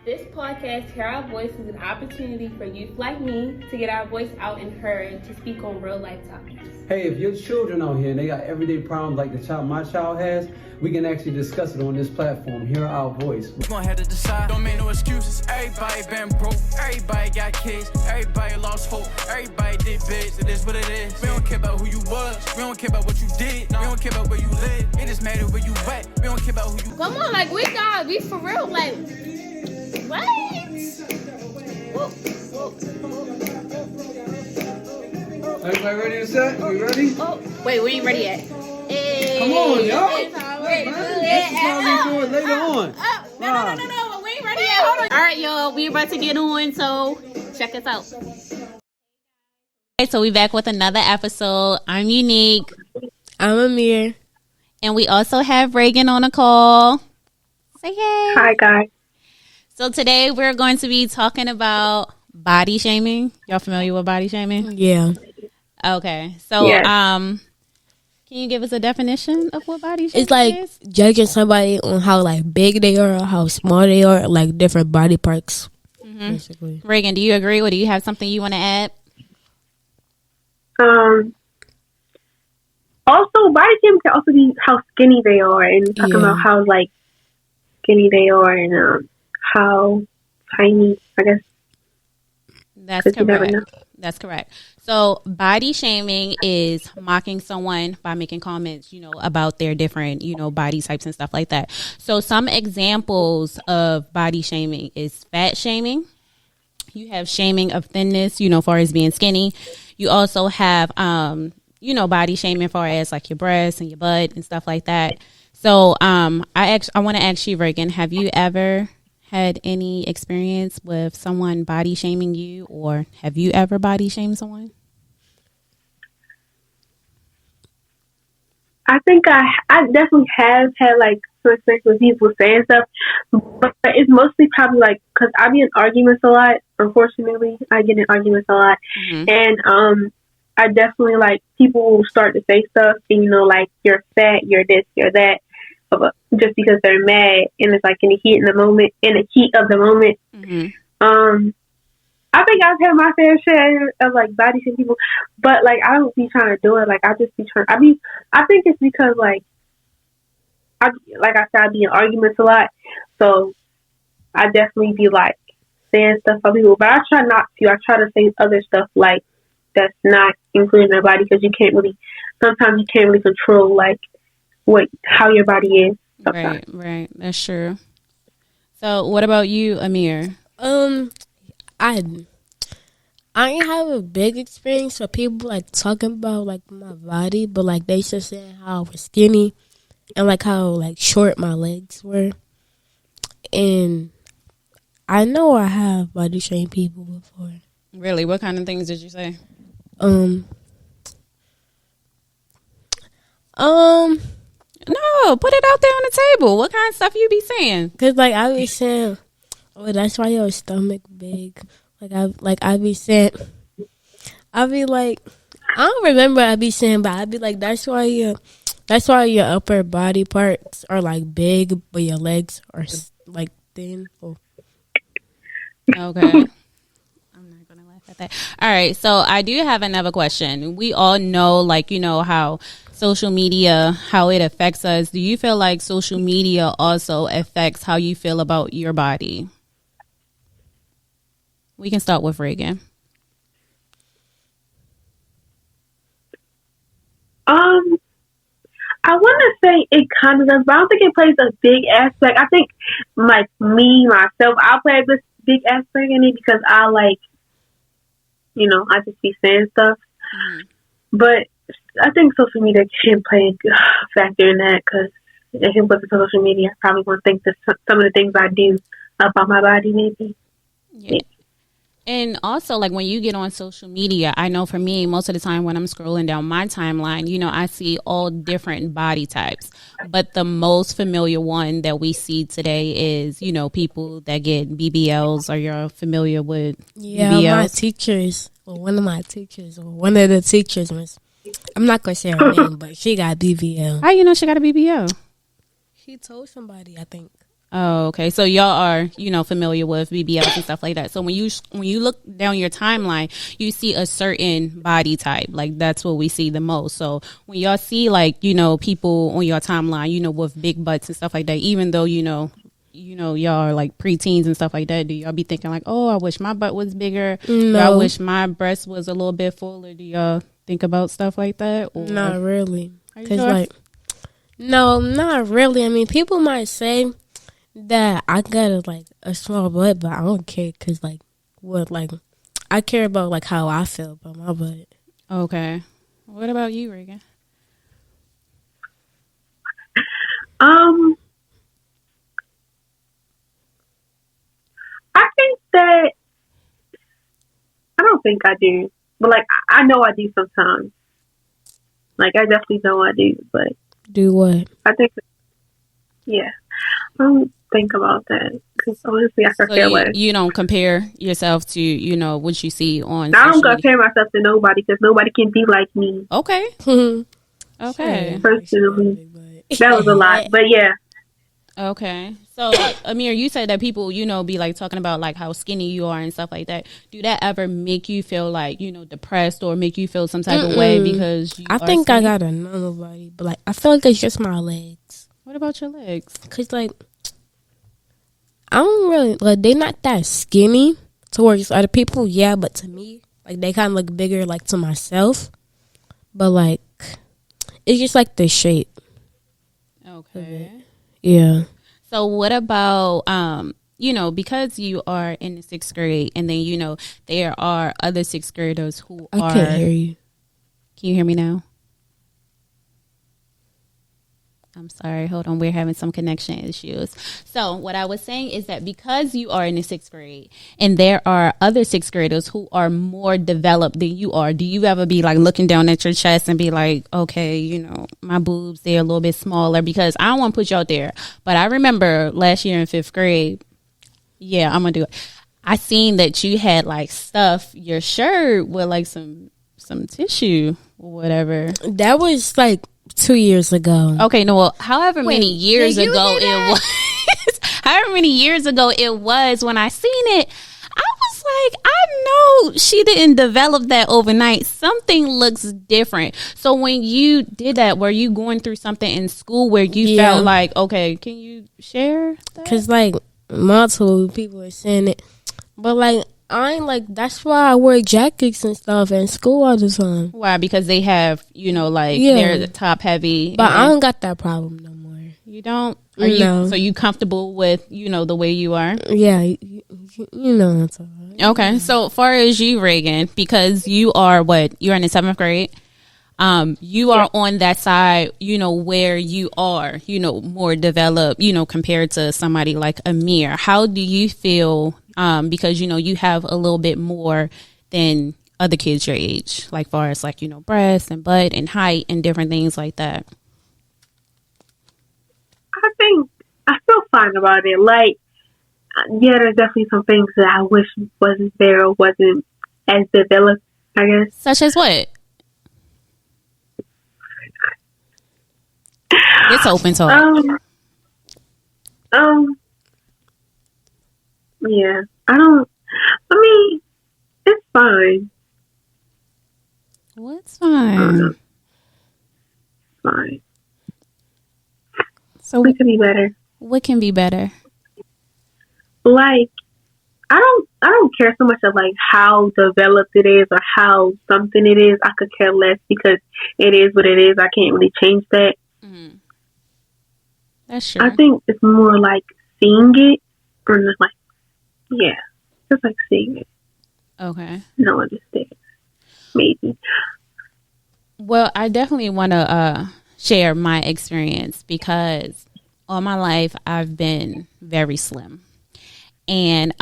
This podcast, Hear Our Voice, is an opportunity for youth like me to get our voice out and heard to speak on real life topics. Hey, if your children out here and they got everyday problems like my child has, we can actually discuss it on this platform. Hear Our Voice. We gon' have to decide. Don't make no excuses. Everybody been broke. Everybody got kids. Everybody lost hope. Everybody did bids. It is what it is. We don't care about who you was. We don't care about what you did. We don't care about where you live. It just matter where you at. We don't care about who you. Come on, like we for real, like what? Everybody ready to set? We ready? Oh, wait, we ain't ready yet. Hey, come on, y'all. It's already This is how we do it later on. No, we ain't ready yet. Hold on. All right, y'all, we about to get on, so check us out. Okay, so we back with another episode. I'm Unique. I'm Amir. And we also have Reagan on the call. Say hey. Hi, guys. So today we're going to be talking about body shaming. Y'all familiar with body shaming? Yeah. Okay. So, yes. Can you give us a definition of what body shaming It's like is? judging somebody on how like big they are, or how small they are, like different body parts. Mm-hmm. Basically. Reagan, do you agree, or do you have something you want to add? Also, body shaming can also be how skinny they are, and talking about how like skinny they are, and how tiny. I guess That's correct. That's correct. So body shaming is mocking someone by making comments, about their different, body types and stuff like that. So some examples of body shaming is fat shaming. You have shaming of thinness, far as being skinny. You also have, body shaming far as like your breasts and your butt and stuff like that. So I want to ask you, Reagan, have you ever had any experience with someone body shaming you, or have you ever body shamed someone? I think I definitely have had like some experience with people saying stuff, but it's mostly probably like because I be in arguments a lot. Unfortunately, I get in arguments a lot, and I definitely like people will start to say stuff, and like you're fat, you're this, you're that. Just because they're mad, and it's like in the heat of the moment. I think I've had my fair share of like body shaming people, but like I don't be trying to do it. Like I just be trying. I think it's because like I said, I be in arguments a lot, so I definitely be like saying stuff about people. But I try not to. I try to say other stuff like that's not including their body, because sometimes you can't really control like how your body is. Sometimes. Right. That's true. So what about you, Amir? I ain't have a big experience with people like talking about like my body, but like they just saying how I was skinny and like how like short my legs were. And I know I have body shamed people before. Really? What kind of things did you say? No, put it out there on the table. What kind of stuff you be saying? Cause like I be saying, oh, that's why your stomach big. I be saying, I be like, I don't remember I be saying, but I be like, that's why your upper body parts are like big, but your legs are like thin. Oh. Okay. I'm not gonna laugh at that. All right, so I do have another question. We all know, like, how social media, how it affects us. Do you feel like social media also affects how you feel about your body? We can start with Reagan. I want to say it kind of does, but I don't think it plays a big aspect. I think like myself, I'll play a big aspect in it because I like, I just be saying stuff. But I think social media can play a factor in that, because if it wasn't for social media, I probably wouldn't think that some of the things I do about my body, maybe. Yeah. And also, like, when you get on social media, I know for me, most of the time when I'm scrolling down my timeline, I see all different body types. But the most familiar one that we see today is, people that get BBLs. Are you familiar with BBLs? My teachers, or one of my teachers, or one of the teachers was, I'm not going to say her name, but she got BBL. How you know she got a BBL? She told somebody, I think. Oh, okay. So y'all are, familiar with BBLs and stuff like that. So when you look down your timeline, you see a certain body type. Like that's what we see the most. So when y'all see like, people on your timeline, with big butts and stuff like that, even though, y'all are like preteens and stuff like that, do y'all be thinking like, oh, I wish my butt was bigger? No. Or I wish my breast was a little bit fuller? Do y'all think about stuff like that? Or not really. Because, sure? no, not really. I mean, people might say that I got a small butt, but I don't care because I care about like how I feel about my butt. Okay. What about you, Reagan? I think that I don't think I do, but like I know I do sometimes. Like I definitely know I do, but do what? I think, yeah, I don't think about that because honestly, I could care less. You don't compare yourself to what you see on. I don't compare myself to nobody because nobody can be like me. Okay. Okay. Personally, that was a lot, but yeah. Okay. So, Amir, you said that people, be like talking about like how skinny you are and stuff like that. Do that ever make you feel like, depressed or make you feel some type of way because you I think skinny? I got a normal body, but like I feel like it's just my legs. What about your legs? Cause like I don't really like they're not that skinny towards other people, yeah, but to me, like they kind of look bigger like to myself. But like it's just like the shape. Okay. Yeah. So what about, because you are in the 6th grade and then, there are other 6th graders who I can't hear you. Can you hear me now? I'm sorry. Hold on. We're having some connection issues. So what I was saying is that because you are in the 6th grade and there are other 6th graders who are more developed than you are, do you ever be like looking down at your chest and be like, okay, my boobs, they're a little bit smaller? Because I don't want to put you out there. But I remember last year in 5th grade, yeah, I'm going to do it. I seen that you had like stuffed your shirt with like some tissue or whatever. That was like 2 years ago. Okay, no, well, however many years ago it was, however many years ago it was when I seen it, I was like, I know she didn't develop that overnight. Something looks different. So when you did that, were you going through something in school where you felt like, okay, can you share that? Because like multiple people are saying it, but like I ain't like, that's why I wear jackets and stuff in school all the time. Why? Because they have, they're top heavy. But I don't got that problem no more. You don't? No. So you comfortable with, the way you are? Yeah, you know that's all right. Okay, so far as you, Reagan, because you are you're in the 7th grade. You are on that side, where you are, more developed, compared to somebody like Amir. How do you feel? Because, you have a little bit more than other kids your age, like far as like, breasts and butt and height and different things like that. I think I feel fine about it. Like, yeah, there's definitely some things that I wish wasn't there or wasn't as developed, I guess. Such as what? It's open talk. Yeah, it's fine. What's fine? Fine. So it could be better. What can be better? Like, I don't care so much of like how developed it is or how something it is. I could care less because it is what it is. I can't really change that. Mm-hmm. That's true. I think it's more like seeing it or just like, yeah, just like seeing it. Okay. No understand. Maybe. Well, I definitely want to share my experience because all my life I've been very slim. And,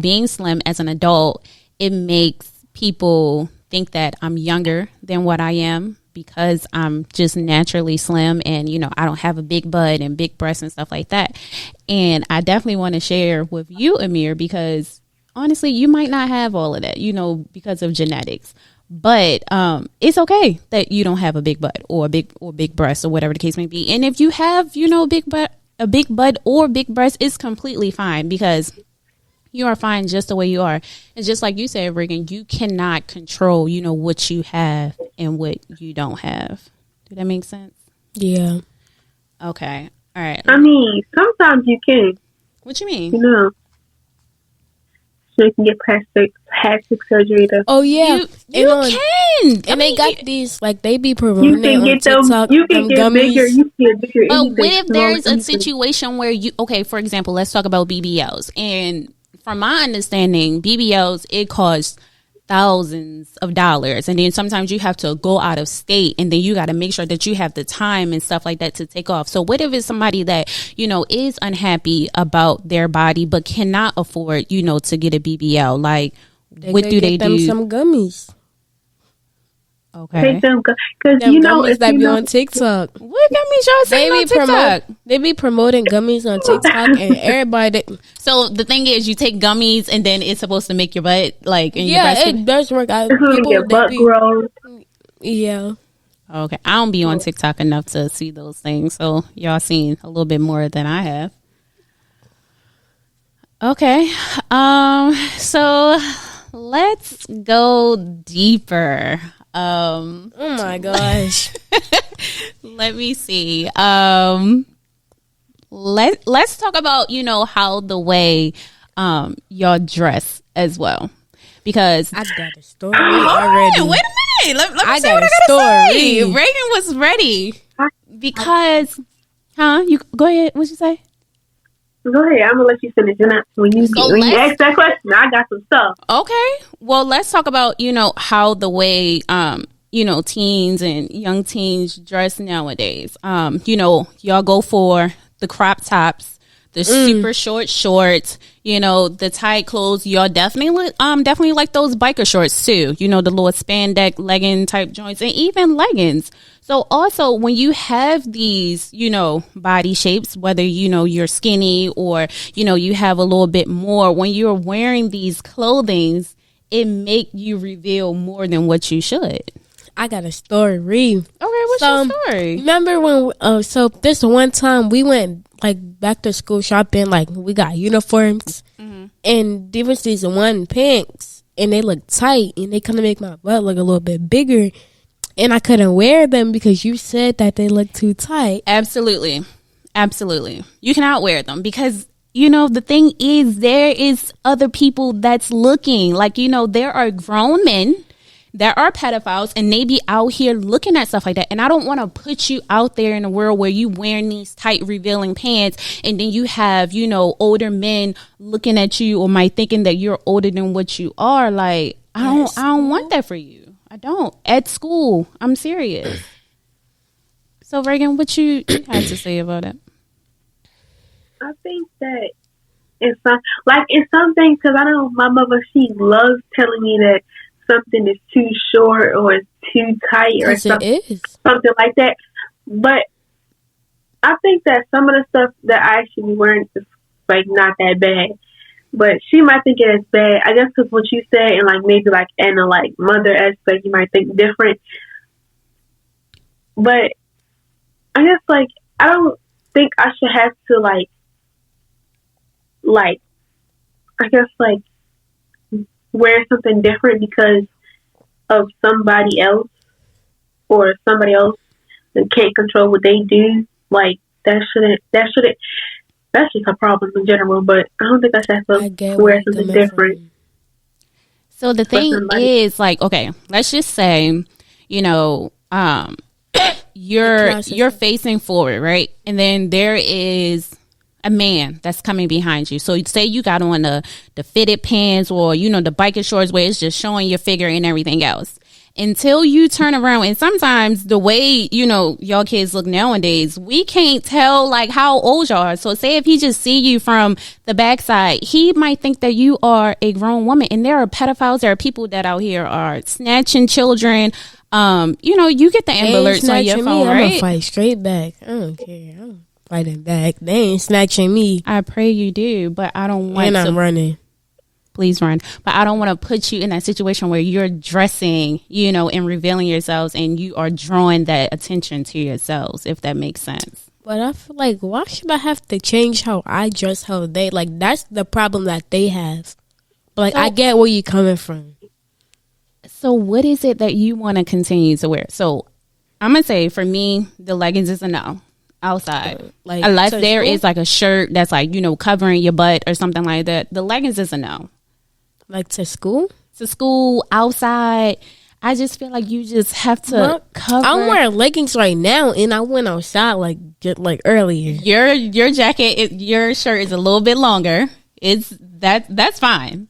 being slim as an adult, it makes people think that I'm younger than what I am because I'm just naturally slim and, I don't have a big butt and big breasts and stuff like that. And I definitely want to share with you, Amir, because honestly, you might not have all of that, because of genetics. But it's okay that you don't have a big butt or big breasts or whatever the case may be. And if you have, a A big butt or big breast is completely fine because you are fine just the way you are. And just like you said, Reagan, you cannot control, what you have and what you don't have. Did that make sense? Yeah. Okay. All right. I mean, sometimes you can. What you mean? So you can get plastic surgery. Oh yeah, you can. And they got these they be promoting. You can get TikTok, them. You can get gummies. bigger. You can get bigger. But anything. what if there's a situation where for example, let's talk about BBLs. And from my understanding, BBLs, it costs thousands of dollars, and then sometimes you have to go out of state, and then you got to make sure that you have the time and stuff like that to take off. So what if it's somebody that is unhappy about their body but cannot afford to get a BBL? Like, what do they do? Some gummies. Okay. Take them because gummies that be on TikTok. What gummies y'all saying on TikTok? They be promoting gummies on TikTok, and everybody. So the thing is, you take gummies, and then it's supposed to make your butt it does work out. Your butt grows. Yeah. Okay, I don't be on TikTok enough to see those things, so y'all seen a little bit more than I have. Okay, so let's go deeper. Oh my gosh. Let me see. Let's talk about how the way y'all dress as well, because I got a story already. Wait a minute. Let me I say got what I a gotta story. say. Reagan was ready because, you go ahead. What'd you say? Go ahead. I'm gonna let you finish. When you ask that question, I got some stuff. Okay. Well, let's talk about how the way teens and young teens dress nowadays. Y'all go for the crop tops, the super short shorts, the tight clothes. Y'all definitely like those biker shorts too. The little spandex legging type joints, and even leggings. So also when you have these, body shapes, whether, you're skinny or, you have a little bit more, when you're wearing these clothings, it make you reveal more than what you should. I got a story. Okay, what's your story? Remember when, so this one time we went back to school shopping, we got uniforms, and there was these one pants, and they looked tight, and they kind of make my butt look a little bit bigger. And I couldn't wear them because you said that they look too tight. Absolutely. You cannot wear them because, the thing is, there is other people that's looking. There are grown men, there are pedophiles, and they be out here looking at stuff like that. And I don't want to put you out there in a world where you wearing these tight, revealing pants, and then you have, older men looking at you or might thinking that you're older than what you are. I don't want that for you. I don't. At school. I'm serious. So, Reagan, what you had to say about it? I think that in some things, because I know my mother, she loves telling me that something is too short or it's too tight or something like that. But I think that some of the stuff that I actually wearing is not that bad. But she might think it is bad. I guess because what you said and maybe in a mother aspect, you might think different. But I guess I don't think I should have to I guess wear something different because of somebody else or somebody else that can't control what they do. That shouldn't. That's just a problem in general, but I don't think I should have to wear something different. So the thing is, okay, let's just say, you're facing forward, right? And then there is a man that's coming behind you. So say you got on the fitted pants or, the biker shorts where it's just showing your figure and everything else. Until you turn around, and sometimes the way, y'all kids look nowadays, we can't tell how old y'all are. So say if he just see you from the backside, he might think that you are a grown woman. And there are pedophiles, there are people that out here are snatching children. You get the Amber Alerts on your phone, right? I'm gonna fight straight back. I don't care. I'm fighting back. They ain't snatching me. I pray you do, but I don't want to. And I'm running. Please run. But I don't want to put you in that situation where you're dressing, and revealing yourselves and you are drawing that attention to yourselves, if that makes sense. But I feel like, why should I have to change how I dress, how they, like, that's the problem that they have. But, like, So- I get where you're coming from. So what is it that you want to continue to wear? So I'm going to say for me, the leggings is a no outside. Like, Unless to there school? is like a shirt that's like, covering your butt or something like that. The leggings is a no. Like, to school? To school, outside, I just feel like you just have to Well, cover. I'm wearing leggings right now, and I went outside, like, earlier. Your jacket, your shirt is a little bit longer. That's fine.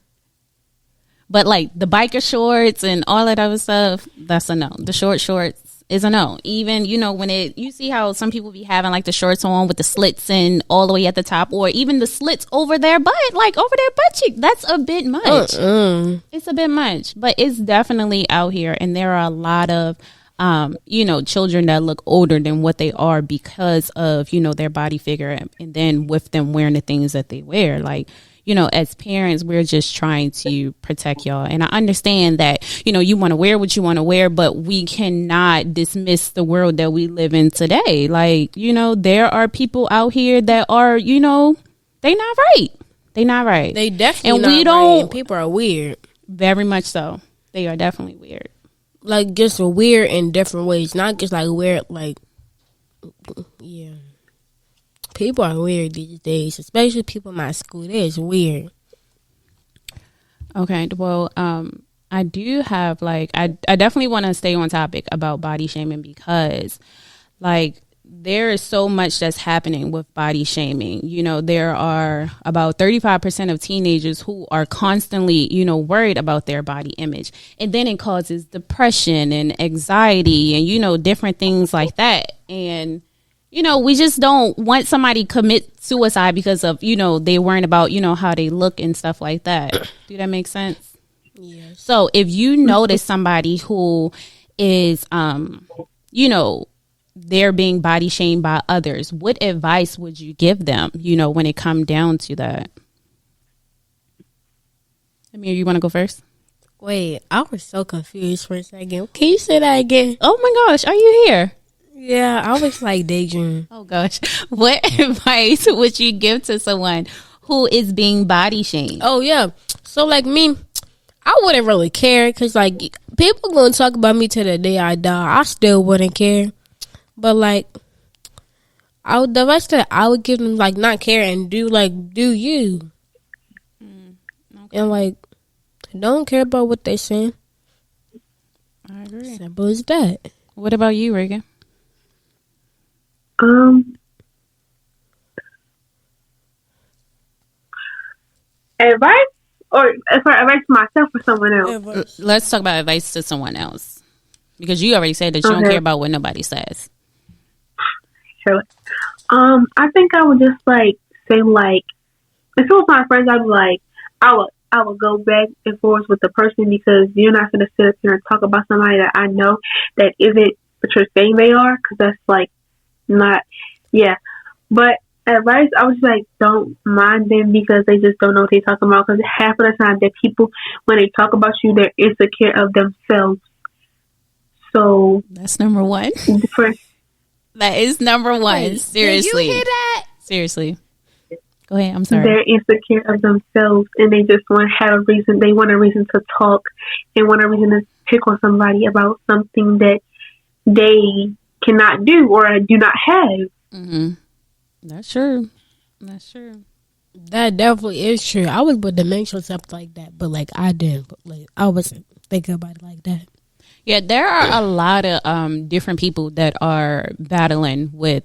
But like the biker shorts and all that other stuff, that's a no. The shorts is a no. Even, when you see how some people be having like the shorts on with the slits in all the way at the top, or even the slits over their butt, like over their butt cheek. That's a bit much. It's a bit much, but it's definitely out here. And there are a lot of, children that look older than what they are because of, their body figure. And then with them wearing the things that they wear, like, as parents, we're just trying to protect y'all. And I understand that, you want to wear what you want to wear, but we cannot dismiss the world that we live in today. Like, there are people out here that are, they not right. They not right. They definitely and not we right, don't. and people are weird. Very much so. They are definitely weird. Like, just weird in different ways. Not just, like, weird, like, yeah. People are weird these days, especially people in my school. They're just weird. Okay, well, I do have I definitely want to stay on topic about body shaming because there is so much that's happening with body shaming. There are about 35% of teenagers who are constantly, worried about their body image. And then it causes depression and anxiety and, different things like that. And we just don't want somebody commit suicide because of, they worrying about, how they look and stuff like that. Do that make sense? Yes. So if you notice somebody who is, they're being body shamed by others, what advice would you give them, when it come down to that? Amir, you want to go first? Wait, I was so confused for a second. Can you say that again? Oh my gosh, are you here? Yeah, I was like daydreaming. Oh gosh. What advice would you give to someone who is being body shamed? Oh, yeah. So, like, me, I wouldn't really care because, like, people going to talk about me to the day I die. I still wouldn't care. But, like, the rest that I would give them, like, not care and do you. Okay. And, like, don't care about what they saying. I agree. Simple as that. What about you, Reagan? Advice or advice to myself or someone else? Let's talk about advice to someone else. Because you already said that you don't care about what nobody says. Sure. I think I would just say if it was my friends, I'd be like, I would go back and forth with the person because you're not going to sit up here and talk about somebody that I know that isn't what you're saying they are, because that's not, yeah. But advice, I was don't mind them because they just don't know what they're talking about, because half of the time that people, when they talk about you, they're insecure of themselves. So that's number one. That is number one. Wait, seriously. Did you hear that? Seriously. Go ahead. I'm sorry. They're insecure of themselves and they just want to have a reason. They want a reason to talk and want a reason to pick on somebody about something that they cannot do or do not have. Mm-hmm. That's true. That's true. That definitely is true. I was about to mention something like that, but I didn't. But I wasn't thinking about it like that. Yeah, there are a lot of different people that are battling with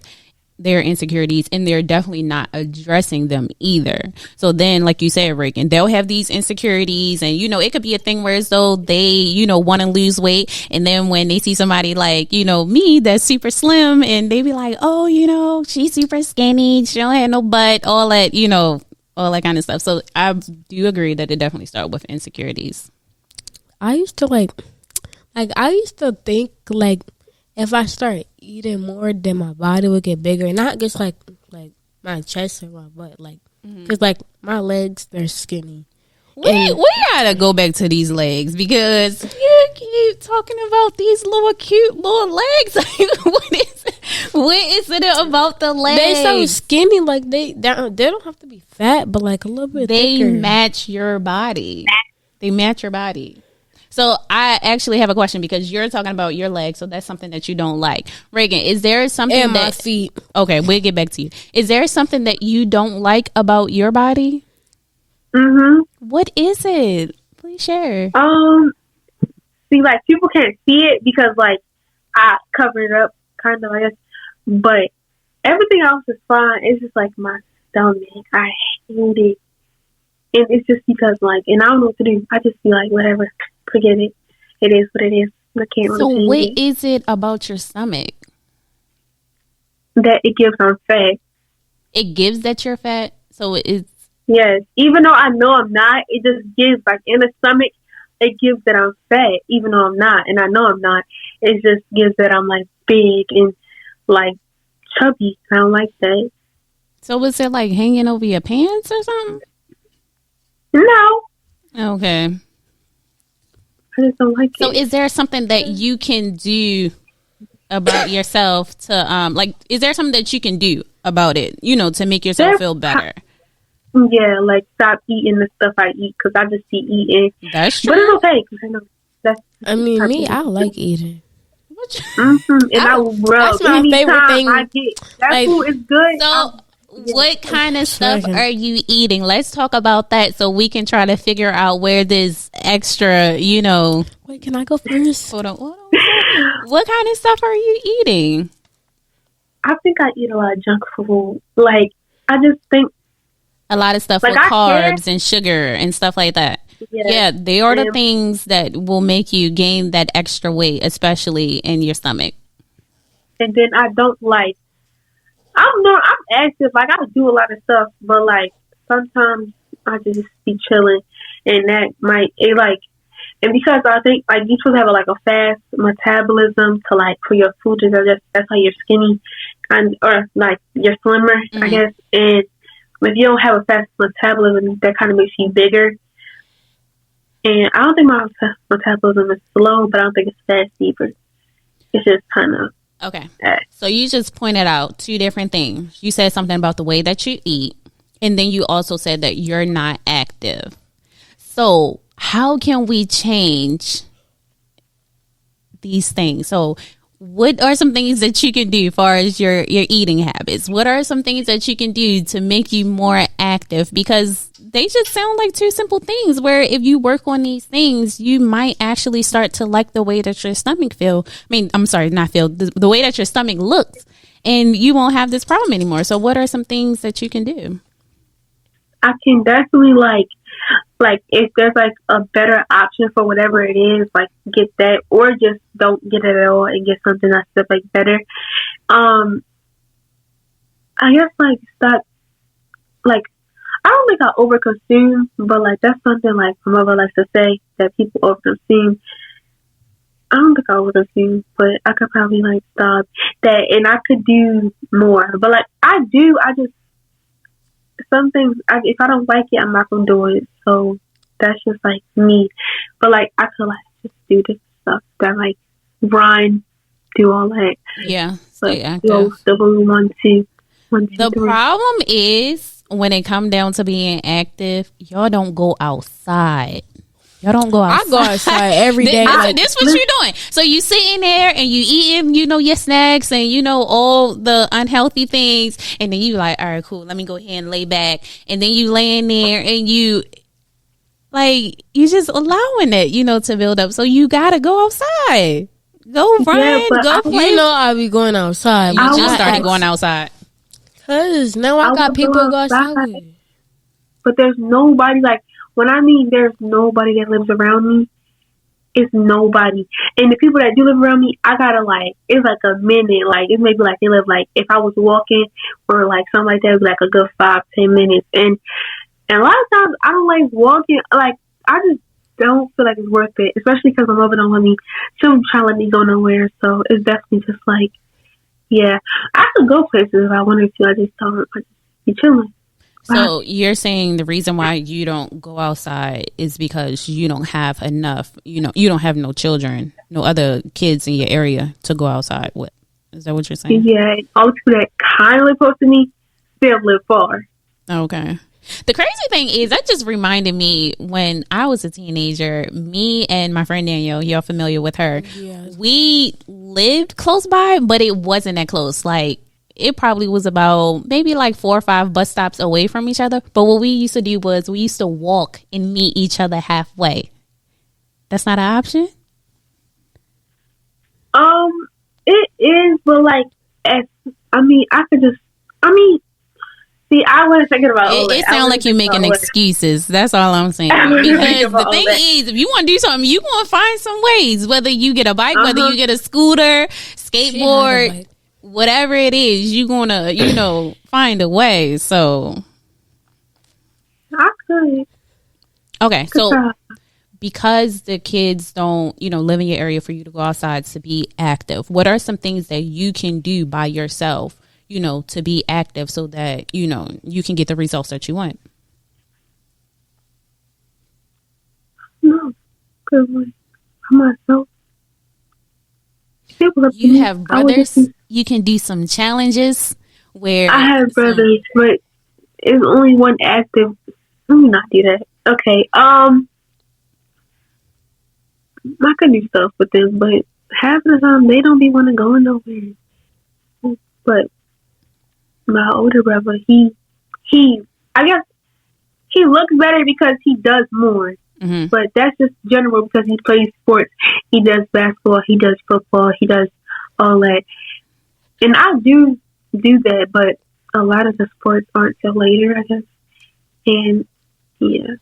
their insecurities, and they're definitely not addressing them either. So then, like you said, Rick, and they'll have these insecurities, and it could be a thing where as though they want to lose weight, and then when they see somebody like me that's super slim, and they be like, oh, she's super skinny, she don't have no butt, all that all that kind of stuff. So I do agree that it definitely started with insecurities. I used to I used to think if I start eating more, then my body would get bigger, not just like my chest or my butt, because my legs, they're skinny. We gotta go back to these legs because you keep talking about these little cute little legs. What is it about the legs? They so skinny, like they don't have to be fat, but like a little bit They thicker. match your body. They match your body. So I actually have a question because you're talking about your legs, so that's something that you don't like. Reagan, is there something And that my feet. Okay, we'll get back to you. Is there something that you don't like about your body? What is it? Please share. See, like, people can't see it because, like, I cover it up, kind of, I guess. But everything else is fine. It's just, like, my stomach. I hate it. And it's just because, like, and I don't know what to do. I just be like, whatever, forget it. It is what it is. I can't really So change what it. is it about your stomach? That it gives I'm fat. It gives that you're fat? So it's... Yes. Even though I know I'm not, it just gives, like, in the stomach, it gives that I'm fat, even though I'm not. And I know I'm not. It just gives that I'm, like, big and, like, chubby. I don't like that. So is it like hanging over your pants or something? No. Okay. I just don't like So it. is there something that you can do about yourself to, like, is there something that you can do about it, you know, to make yourself feel better? Yeah, like, stop eating the stuff I eat because I just be eating. That's true. But it's okay because I know that's... I mean, me, I like eating. And I will rub. That's my favorite Anytime thing. I get that Like, food is good. So what kind of stuff Sure. are you eating? Let's talk about that so we can try to figure out where this extra, you know... Wait, can I go first? Hold on. What kind of stuff are you eating? I think I eat a lot of junk food. Like, I just think... A lot of stuff Like, with I carbs and sugar and stuff like that. Yeah, they are the things that will make you gain that extra weight, especially in your stomach. And then I don't like... I'm active. Like, I do a lot of stuff. But, like, sometimes I just be chilling. And that might... And because I think, like, you're supposed to have, like, a fast metabolism to, like, for your food to digest. That's how you're skinny. Or, like, you're slimmer, I guess. And if you don't have a fast metabolism, that kind of makes you bigger. And I don't think my metabolism is slow, but I don't think it's fast either. It's just kind of... Okay. So you just pointed out two different things. You said something about the way that you eat, and then you also said that you're not active. So how can we change these things? So what are some things that you can do as far as your eating habits? What are some things that you can do to make you more active? Because they just sound like two simple things where if you work on these things, you might actually start to like the way that your stomach feel. I mean, I'm sorry, not feel, the way that your stomach looks, and you won't have this problem anymore. So what are some things that you can do? I can definitely like if there's like a better option for whatever it is, like get that, or just don't get it at all and get something that's like better. I guess like stop, like I don't think I overconsume, but like that's something like my mother likes to say that people overconsume. I don't think I overconsume, but I could probably like stop that, and I could do more. But like I just some things, if I don't like it, I'm not gonna do it. So that's just like me. But like I could like just do this stuff that like run, do all that. Yeah, stay active. The 1, 2, 1, 2, The 3. problem is when it come down to being active, y'all don't go outside. Y'all don't go outside. I go outside every day. This what you doing. So you sitting there and you eating, you know, your snacks and you know all the unhealthy things, and then you like, all right, cool, let me go ahead and lay back. And then you laying there and you like you just allowing it, you know, to build up. So you gotta go outside. Go run, go play. You know I be going outside. You just started going outside. Cause now I got people to go outside with. But there's nobody like. When I mean there's nobody that lives around me, it's nobody. And the people that do live around me, I gotta like, it's like a minute. Like, it may be like they live like, if I was walking or like something like that, it would be like a good 5-10 minutes. And a lot of times I don't like walking. Like, I just don't feel like it's worth it, especially because my mother don't let me, she don't try to let me go nowhere. So it's definitely just like, yeah, I could go places if I wanted to. I just don't. I just be chilling. So you're saying the reason why you don't go outside is because you don't have enough, you know, you don't have no children, no other kids in your area to go outside with. Is that what you're saying? Yeah, and all the people that kind of live close to me still live far. Okay. The crazy thing is, that just reminded me when I was a teenager, me and my friend Danielle, y'all familiar with her, we lived close by, but it wasn't that close. Like, it probably was about maybe like 4 or 5 bus stops away from each other. But what we used to do was we used to walk and meet each other halfway. That's not an option? It is, but like, I wasn't thinking about all that. It sounds like you're making excuses. That's all I'm saying. Because the thing is, if you want to do something, you want to find some ways. Whether you get a bike, whether you get a scooter, skateboard, whatever it is, you're going to, find a way. So. I could. Okay, so because the kids don't, live in your area for you to go outside to be active, what are some things that you can do by yourself, to be active so that, you can get the results that you want? No, because myself. You have brothers. You can do some challenges where I have brothers, but it's only one active. Let me not do that. Okay. I can do stuff with them, but half of the time they don't be want to go nowhere. But my older brother, I guess he looks better because he does more. Mm-hmm. But that's just general because he plays sports. He does basketball. He does football. He does all that. And I do that, but a lot of the sports aren't till later, I guess. And yeah,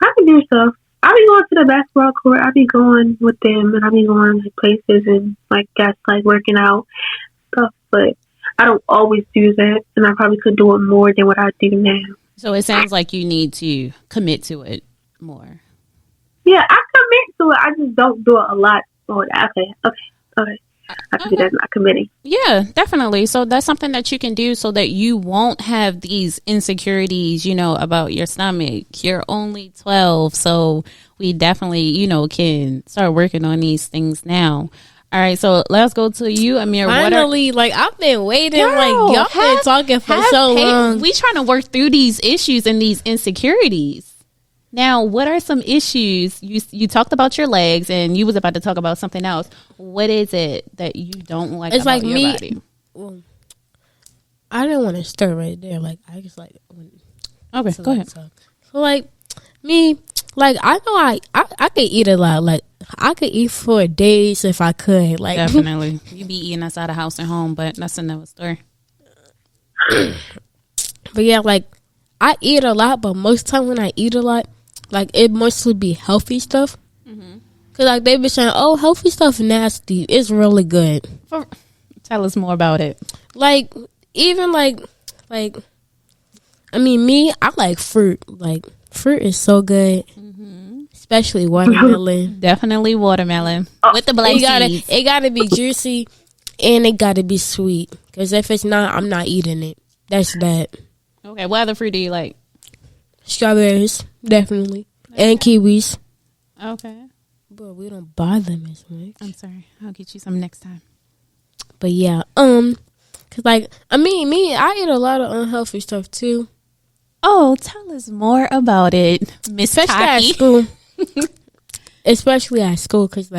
I can do stuff. I be going to the basketball court. I be going with them, and I be going to places and working out stuff. But I don't always do that, and I probably could do it more than what I do now. So it sounds like you need to commit to it more. Yeah, I commit to it. I just don't do it a lot. Oh, okay. I can do that. Not committing. Yeah, definitely. So that's something that you can do so that you won't have these insecurities, about your stomach. You're only 12, so we definitely, can start working on these things now. All right, so let's go to you, Amir. Finally, I've been waiting. Y'all been talking for so long. We trying to work through these issues and these insecurities. Now, what are some issues? You talked about your legs, and you was about to talk about something else. What is it that you don't like about your body? Well, I didn't want to start right there. I just Okay, go ahead. So me, I know I could eat a lot. I could eat for days if I could. Definitely, you be eating outside the house and home, but that's another story. But yeah, I eat a lot, but most time when I eat a lot, it mostly be healthy stuff. Mm-hmm. Cause they be saying, "Oh, healthy stuff nasty." It's really good. Tell us more about it. Even me, I like fruit. Fruit is so good, especially watermelon. Definitely watermelon with the black seeds. It gotta be juicy, and it gotta be sweet. Cause if it's not, I'm not eating it. That's that. Okay, what other fruit do you like? Strawberries, definitely, and kiwis. Okay, but we don't buy them as much. I'm sorry. I'll get you some next time. But yeah, cause me, I eat a lot of unhealthy stuff too. Oh, tell us more about it, Miss Taki. At school. Especially at school, cause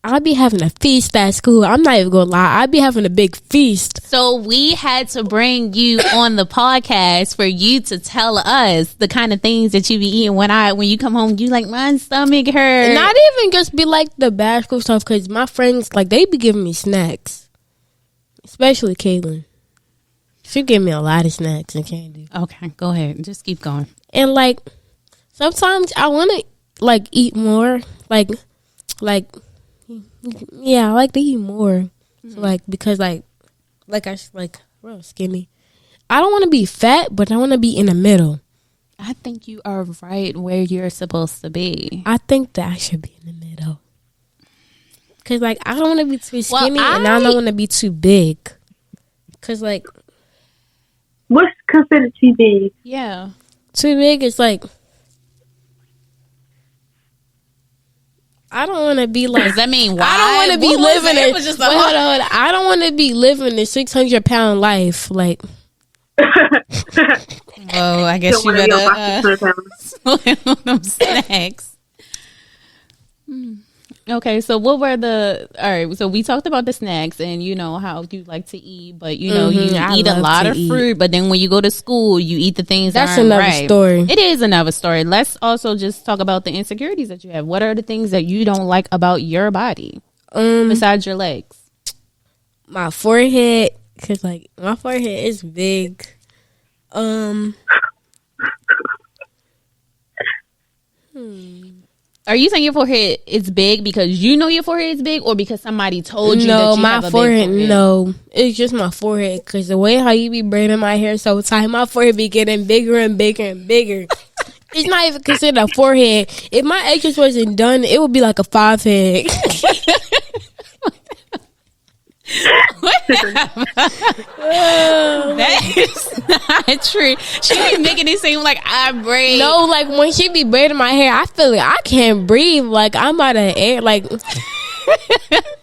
I be having a feast at school. I'm not even gonna lie. I be having a big feast. So we had to bring you on the podcast for you to tell us the kind of things that you be eating. When you come home, you my stomach hurt. Not even just be the bad school stuff, because my friends, they be giving me snacks. Especially Caitlin. She give me a lot of snacks and candy. Okay, go ahead. Just keep going. And sometimes I want to eat more. Yeah, I like to eat more. So, because real skinny. I don't want to be fat, but I want to be in the middle. I think you are right where you're supposed to be. I think that I should be in the middle. Because, I don't want to be too skinny, and I don't want to be too big. Because, what's considered too big? Yeah. Too big is, I don't want to be like. Does that mean why? I don't want to be living it? it. Was just Wait, hold on. I don't want to be living the 600-pound life. Like, oh, I guess you better slow down on them snacks. Okay, so what were all right, so we talked about the snacks and you know how you like to eat, but you know, you eat a lot of fruit, but then when you go to school, you eat the things that's that aren't another right. story. It is another story. Let's also just talk about the insecurities that you have. What are the things that you don't like about your body besides your legs? My forehead, because like my forehead is big. Are you saying your forehead is big because you know your forehead is big, or because somebody told you that you have a big forehead? No, it's just my forehead. Because the way how you be braiding my hair so tight, my forehead be getting bigger and bigger and bigger. It's not even considered a forehead. If my edges wasn't done, it would be like a 5 head. That is not true. She be making it seem like I braid. No, like when she be braiding my hair, I feel like I can't breathe. Like I'm out of air. Like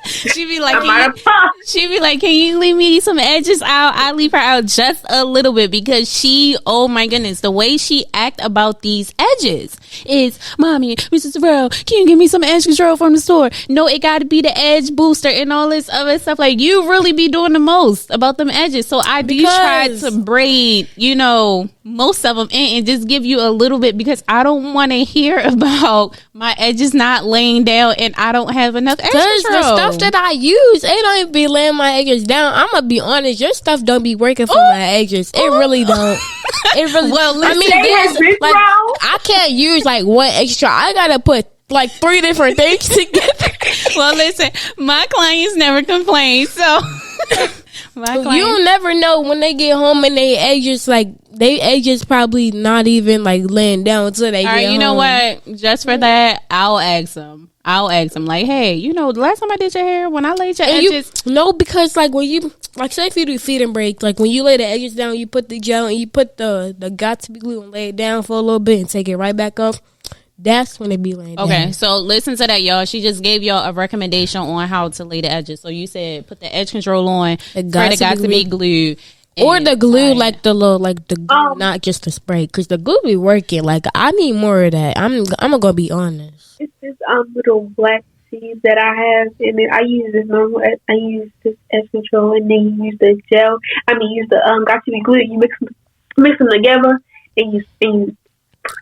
she be like, can you leave me some edges out? I leave her out just a little bit because oh my goodness, the way she act about these edges is, mommy, Mrs. Terrell, can you give me some edge control from the store? No, it got to be the edge booster and all this other stuff. Like you really be doing the most about them edges. So I do try to braid, you know, most of them in and just give you a little bit because I don't want to hear about my edges not laying down and I don't have enough edge control. The stuff that I use, it don't even be laying my edges down. I'm gonna be honest, your stuff don't be working for my edges. It really don't. It really. Well, I mean, like I can't use like one extra. I gotta put like 3 different things together. Well, listen, my clients never complain, so. You'll never know when they get home and they edges probably not even like laying down until they get home. You know what? Just for that, I'll ask them like, hey, you know, the last time I did your hair, when I laid your edges. No, because like when you, like say if you do feed and break, like when you lay the edges down, you put the gel and you put the got to be glue and lay it down for a little bit and take it right back up. That's when it be laying down. Okay, so listen to that, y'all. She just gave y'all a recommendation on how to lay the edges. So you said put the edge control on, it got to be glued. Or the glue, like the little, like the glue, not just the spray, because the glue be working. Like I need more of that. I'm gonna be honest. It's this little black seeds that I have, and then I use this edge control, and then you use the gel. Use the got to be glue. You mix them together, and you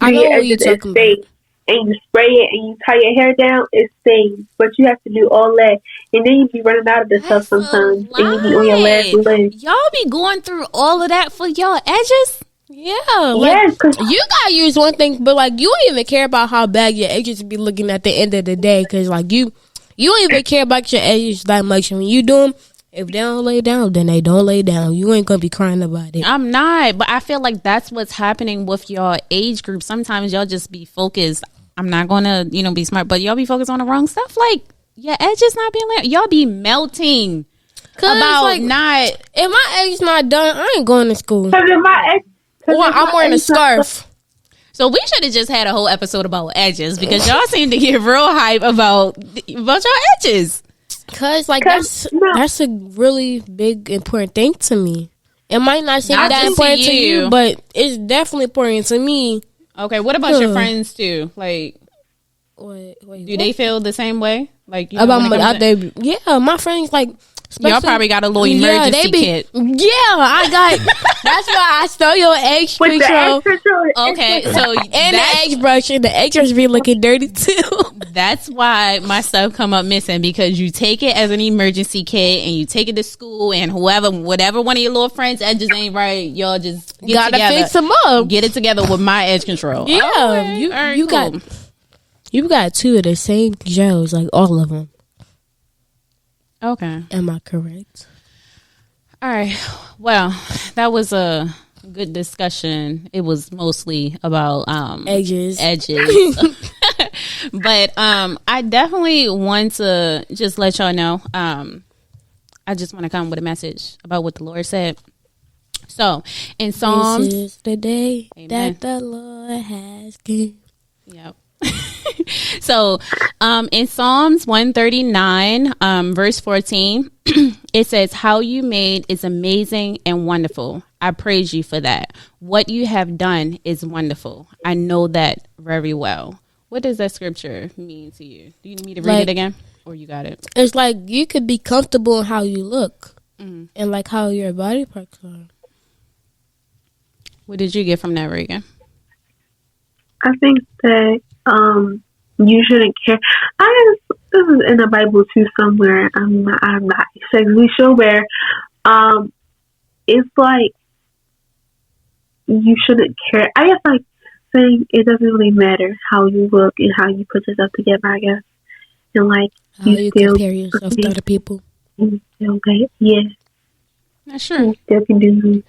I know what you're talking about. And you spray it and you tie your hair down, it stays. But you have to do all that. And then you be running out of this stuff sometimes. And you be on your last leg. Y'all be going through all of that for y'all edges? Yeah. Like, you gotta use one thing, but like you don't even care about how bad your edges be looking at the end of the day. Because like you don't even care about your edges that much. When you do them, if they don't lay down, then they don't lay down. You ain't gonna be crying about it. I'm not, but I feel like that's what's happening with your age group. Sometimes y'all just be focused. I'm not gonna, be smart, but y'all be focused on the wrong stuff. Like your edges not being laid. Y'all be melting about like, not. If my edges not done, I ain't going to school. I'm wearing a scarf. So we should have just had a whole episode about edges because y'all seem to get real hype about your edges. Cause that's a really big important thing to me. It might not seem that important to you, but it's definitely important to me. Okay, what about your friends too? Like, do they feel the same way? Like about my friends like. Y'all probably got a little emergency kit. Yeah, I got. That's why I stole your edge control. Okay, so and the edge brush, and the edge brush be looking dirty too. That's why my stuff come up missing because you take it as an emergency kit and you take it to school and whatever one of your little friends' edges ain't right, y'all just gotta fix them up. Get it together with my edge control. Yeah, you got 2 of the same gels, like all of them. Okay. Am I correct? All right. Well, that was a good discussion. It was mostly about edges. But I definitely want to just let y'all know. I just want to come with a message about what the Lord said. So, in Psalms, this is the day that the Lord has given. Yep. So, in Psalms 139, verse 14, it says, "How you made is amazing and wonderful. I praise you for that. What you have done is wonderful. I know that very well." What does that scripture mean to you? Do you need me to read it again? Or you got it? It's like you could be comfortable in how you look and like how your body parts are. What did you get from that, Reagan? I think that you shouldn't care. I guess this is in the Bible too somewhere. I'm not exactly sure where. It's like you shouldn't care. I guess like saying it doesn't really matter how you look and how you put yourself together. I guess and like how you still compare yourself to other people. Okay, yeah, That's true. You still can do.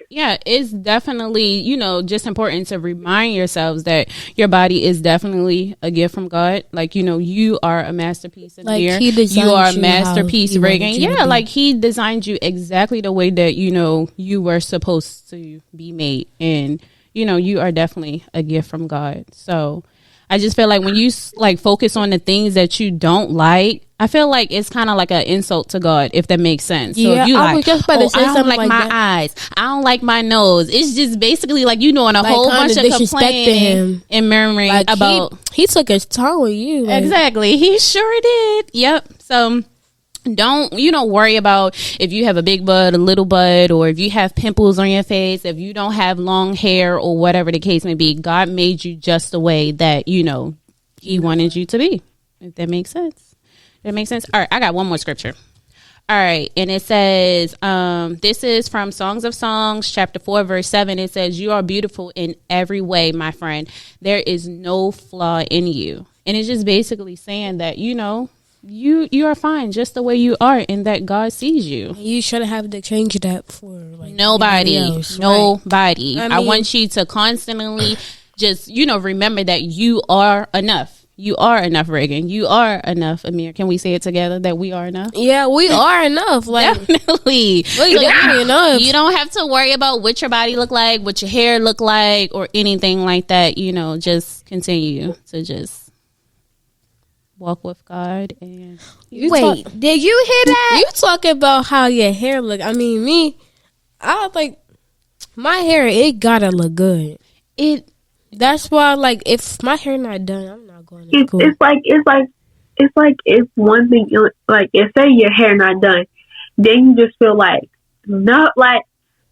Yeah, it's definitely, just important to remind yourselves that your body is definitely a gift from God. Like, you are a masterpiece in here. You are a masterpiece, Reagan. Yeah, like he designed you exactly the way that, you were supposed to be made. And, you are definitely a gift from God. So I just feel like when you like focus on the things that you don't like, I feel like it's kind of like an insult to God, if that makes sense. So if you I don't like my eyes, I don't like my nose. It's just basically like doing a whole bunch of complaining and murmuring about. He took his time with you. Like. Exactly, he sure did. Yep. So don't worry about if you have a big butt, a little butt, or if you have pimples on your face, if you don't have long hair, or whatever the case may be. God made you just the way that He wanted you to be. If that makes sense. That makes sense. All right, I got one more scripture. All right, and it says, this is from Songs of Songs, chapter 4, verse 7. It says, "You are beautiful in every way, my friend. There is no flaw in you." And it's just basically saying that, you are fine just the way you are, and that God sees you. You shouldn't have to change that for like nobody else, nobody. Right? I want you to constantly just remember that you are enough. You are enough, Reagan. You are enough, Amir. Can we say it together that we are enough? Yeah, we are enough. Like definitely. Definitely enough. You don't have to worry about what your body look like, what your hair look like, or anything like that. Just continue to just walk with God. And wait, did you hear that? You talking about how your hair look? I mean, I like my hair. It gotta look good. That's why, like, if my hair not done, I'm not going to school. It's like if one thing, like, if say your hair not done, then you just feel like, no, like,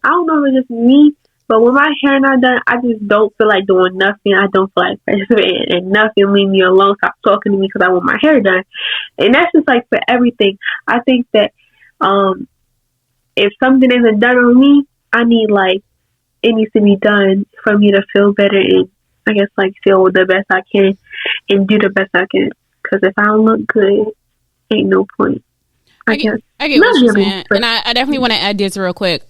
I don't know if it's just me, but when my hair not done, I just don't feel like doing nothing. I don't feel like participating and nothing. Leave me alone. Stop talking to me because I want my hair done. And that's just like for everything. I think that if something isn't done on me, I need like it needs to be done for me to feel better and I guess like feel the best I can and do the best I can. Because if I don't look good, ain't no point. I get what you're saying, and I definitely want to add this real quick.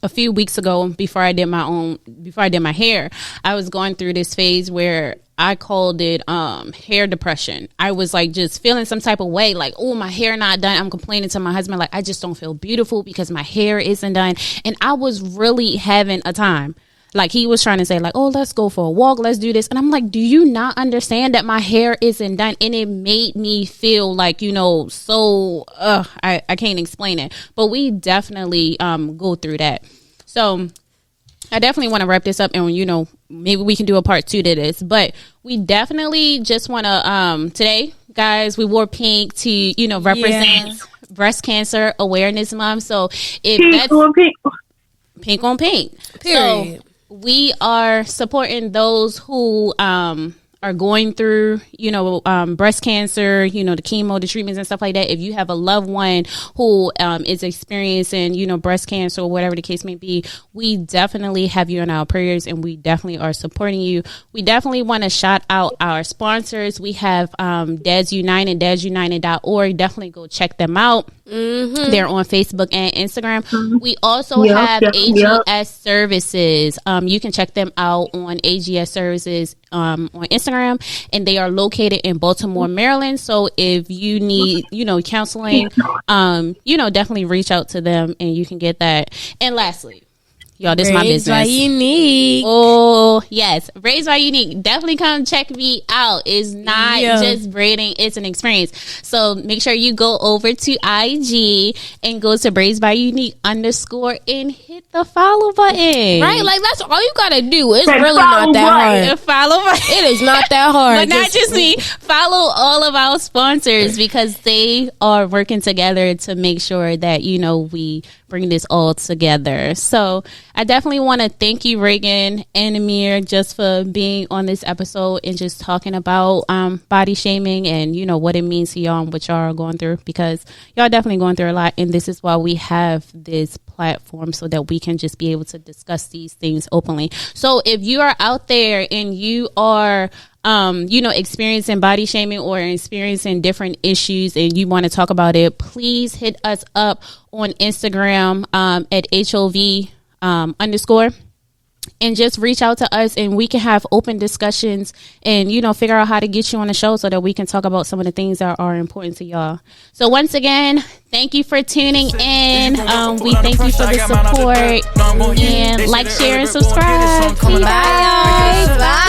A few weeks ago, before I did my hair, I was going through this phase where I called it hair depression. I was like just feeling some type of way, like, oh, my hair not done. I'm complaining to my husband, like, I just don't feel beautiful because my hair isn't done. And I was really having a time. Like, he was trying to say, like, oh, let's go for a walk, let's do this. And I'm like, do you not understand that my hair isn't done? And it made me feel like, so, I can't explain it. But we definitely go through that. So I definitely want to wrap this up and, maybe we can do a part 2 to this. But we definitely just want to, today, guys, we wore pink to, represent Breast Cancer Awareness Month. So if pink on pink. Period. So we are supporting those who are going through, breast cancer, the chemo, the treatments and stuff like that. If you have a loved one who is experiencing, breast cancer or whatever the case may be, we definitely have you in our prayers and we definitely are supporting you. We definitely want to shout out our sponsors. We have Dads United, dadsunited.org. Definitely go check them out. Mm-hmm. They're on Facebook and Instagram. Mm-hmm. We also have AGS Services. You can check them out on AGS Services on Instagram, and they are located in Baltimore, Maryland. So if you need, counseling, definitely reach out to them and you can get that. And lastly, Y'all, this is my Raised by business. Unique. Oh, yes. Raised by Unique. Definitely come check me out. It's not just braiding. It's an experience. So make sure you go over to IG and go to Raised by Unique _ and hit the follow button. Right? Like, that's all you got to do. It's really not that hard. Follow button. It is not that hard. But not just me. Follow all of our sponsors because they are working together to make sure that, you know, we bring this all together. So I definitely want to thank you, Reagan and Amir, just for being on this episode and just talking about body shaming and, you know, what it means to y'all and what y'all are going through, because y'all definitely going through a lot. And this is why we have this platform, so that we can just be able to discuss these things openly. So if you are out there and you are you know, experiencing body shaming or experiencing different issues and you want to talk about it, please hit us up on Instagram at HOV _ and just reach out to us and we can have open discussions and, you know, figure out how to get you on the show so that we can talk about some of the things that are important to y'all. So once again, thank you for tuning in. We thank you for the support and like, share, and subscribe. See you guys. Bye.